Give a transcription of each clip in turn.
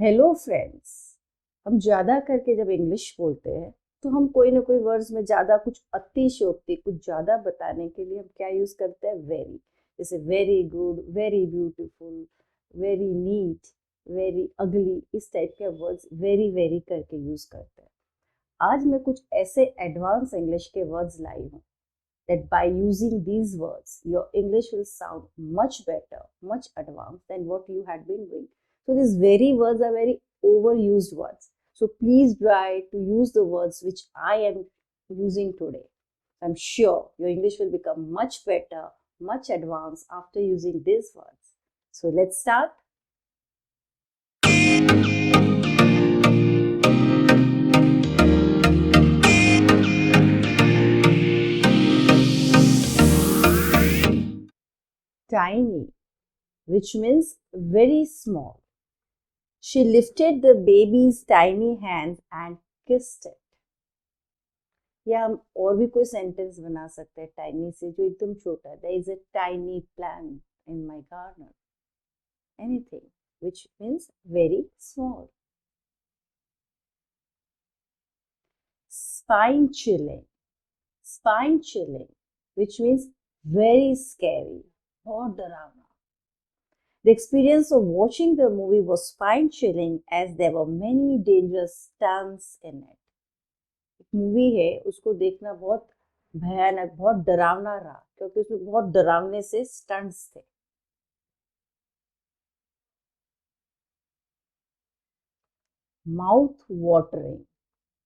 Hello friends. हम ज़्यादा करके जब इंग्लिश बोलते हैं तो हम कोई ना कोई वर्ड्स में ज़्यादा कुछ अतिशयोक्ति कुछ ज़्यादा बताने के लिए हम क्या यूज़ करते हैं? वेरी। जैसे very good, very beautiful, very neat, very ugly, इस टाइप के वर्ड्स वेरी वेरी करके यूज़ करते हैं। आज मैं कुछ ऐसे एडवांस इंग्लिश के वर्ड्स लाई हूँ that by using these words, your English will sound much better, much advanced than what you had been doing. So these very words are very overused words. So please try to use the words which I am using today. I'm sure your English will become much better, much advanced after using these words. So let's start. Tiny, which means very small. She lifted the baby's tiny hands and kissed it. या हम और भी कोई sentence बना सकते हैं tiny से जो एकदम छोटा है. There is a tiny plant in my garden. Anything which means very small. Spine chilling. Spine chilling which means very scary, बहुत डरावना. The experience of watching the movie was spine chilling as there were many dangerous stunts in it. एक movie है, उसको देखना बहुत भयानक, बहुत डरावना रहा क्योंकि उसमें बहुत डरावने से स्टंट्स थे. Mouth watering.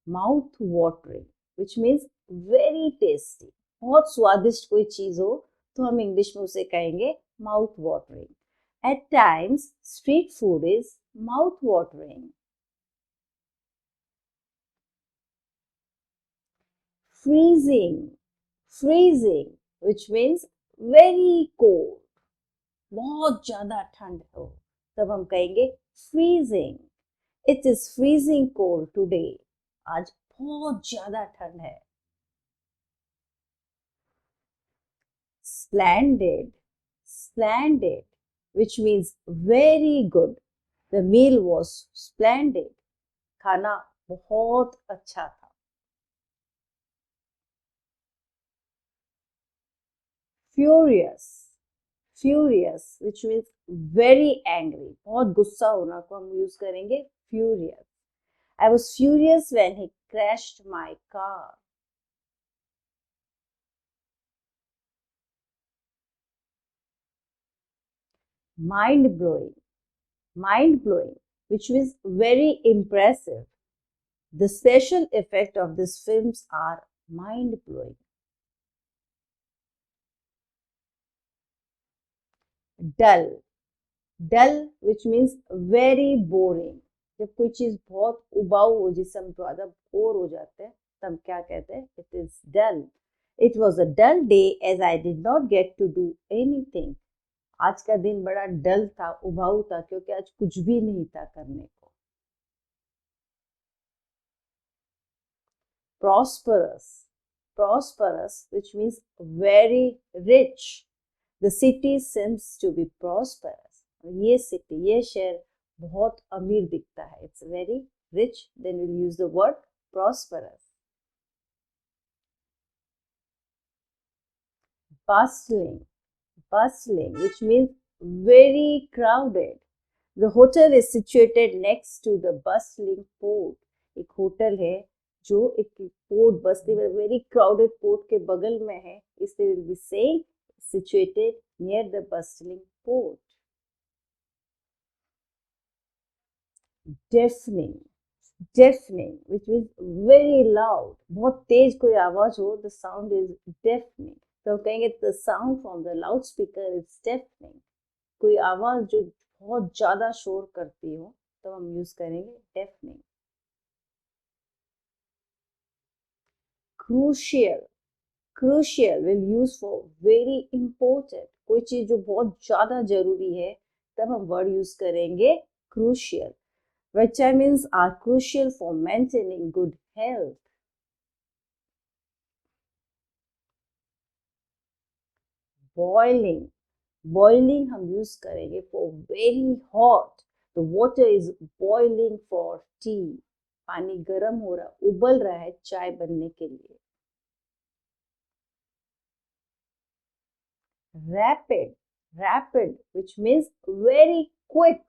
माउथ वाटरिंग विच मीन्स वेरी टेस्टी. बहुत स्वादिष्ट कोई चीज हो तो हम इंग्लिश में उसे कहेंगे mouth watering. At times street food is mouth watering. Freezing. Freezing which means very cold. बहुत ज्यादा ठंड हो तब हम कहेंगे freezing. It is freezing cold today. आज बहुत ज्यादा ठंड है. Splendid. Splendid, which means very good. The meal was splendid. खाना बहुत अच्छा था. Furious. Furious, which means very angry. बहुत गुस्सा होना को हम यूज करेंगे furious. I was furious when he crashed my car. Mind blowing. Mind blowing, which means very impressive. The special effects of these films are mind blowing. Dull. Dull, which means very boring. जब कोई चीज बहुत उबाऊ हो, जिससे हम ज्यादा bore हो जाते हैं, तब क्या कहते हैं? It is dull. It was a dull day as I did not get to do anything. आज का दिन बड़ा डल था, उबाऊ था, क्योंकि आज कुछ भी नहीं था करने को. Prosperous. Prosperous, which means very rich. The city seems to be prosperous. ये सिटी, ये शहर बहुत अमीर दिखता है. It's very rich. Then we'll use the word prosperous. Bustling. Bustling, which means very crowded. The hotel is situated next to the bustling port. एक hotel है जो एक पोर्ट, बस्ती में वेरी क्राउडेड पोर्ट के बगल में है, इसलिए will be saying situated near the bustling port. Deafening. Deafening, which means very loud. बहुत तेज कोई आवाज हो, the sound is deafening. तो हम कहेंगे the sound from the loudspeaker is deafening. कोई आवाज जो बहुत ज्यादा शोर करती हो तो हम यूज करेंगे deafening. Crucial. Crucial will use for very important. कोई चीज जो बहुत ज्यादा जरूरी है तब हम वर्ड यूज करेंगे crucial. Vitamins are crucial for maintaining good health. Boiling. Boiling हम यूज करेंगे for very hot. The water is boiling for tea. पानी गर्म हो रहा, उबल रहा है चाय बनने के लिए. Rapid, rapid, which means very quick.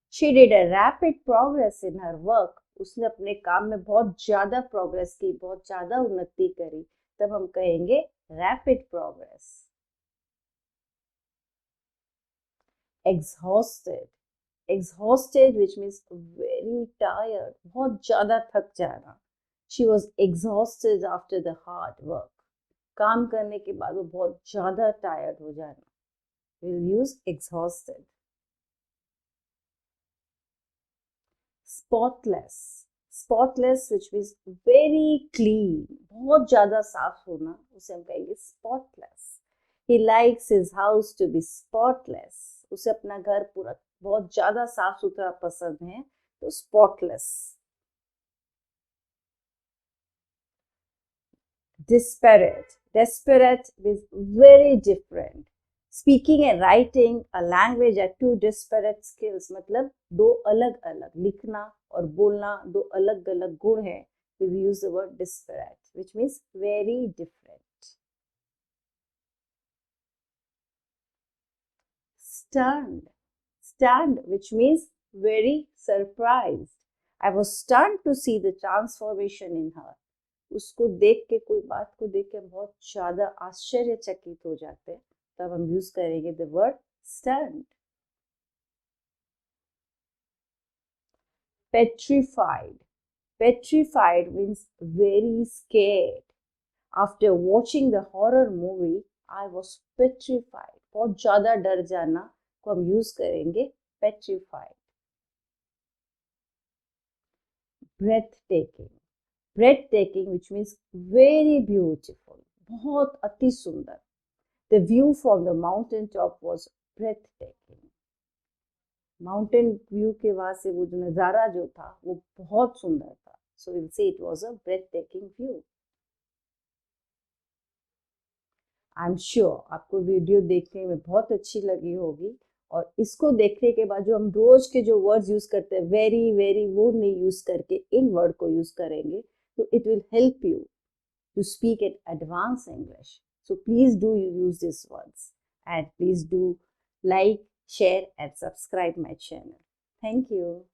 She did a rapid progress in her work. उसने अपने काम में बहुत ज्यादा प्रोग्रेस की, बहुत ज्यादा उन्नति करी. तब हम कहेंगे rapid progress. Exhausted, exhausted, which means very tired. बहुत ज्यादा थक जाना. She was exhausted after the hard work. काम करने के बाद वो बहुत ज्यादा टायर्ड हो जाना. We'll use exhausted. Spotless, spotless, which means very clean. बहुत ज्यादा साफ होना, उसे हम कहेंगे spotless. He likes his house to be spotless. उसे अपना घर पूरा बहुत ज्यादा साफ सुथरा पसंद है, तो spotless. Disparate, desperate is very different. Speaking and writing a language are two disparate skills. मतलब दो अलग अलग, लिखना और बोलना दो अलग अलग गुण है. We use the word disparate, which means very different. Stunned, stunned, which means very surprised. I was stunned to see the transformation in her. उसको देख के, कोई बात को देख के हम बहुत ज्यादा आश्चर्यचकित हो जाते हैं, तब हम यूज करेंगे the word stunned. Petrified, petrified means very scared. After watching the horror movie, I was petrified. बहुत ज्यादा डर जाना को हम यूज करेंगे petrified. Breathtaking, breathtaking, which means very beautiful. बहुत अति सुंदर. The view from the mountain top was breathtaking. Mountain view के वहां से वो जो नजारा जो था वो बहुत सुंदर था. So we'll say it was a breathtaking view. I'm sure आपको वीडियो देखने में बहुत अच्छी लगी होगी, और इसको देखने के बाद जो हम रोज के जो वर्ड्स यूज करते हैं वेरी वेरी, वो नहीं यूज करके इन वर्ड को यूज करेंगे, तो it will help you to speak in advanced English. So please do use these words, and please do like, share and subscribe my channel. Thank you.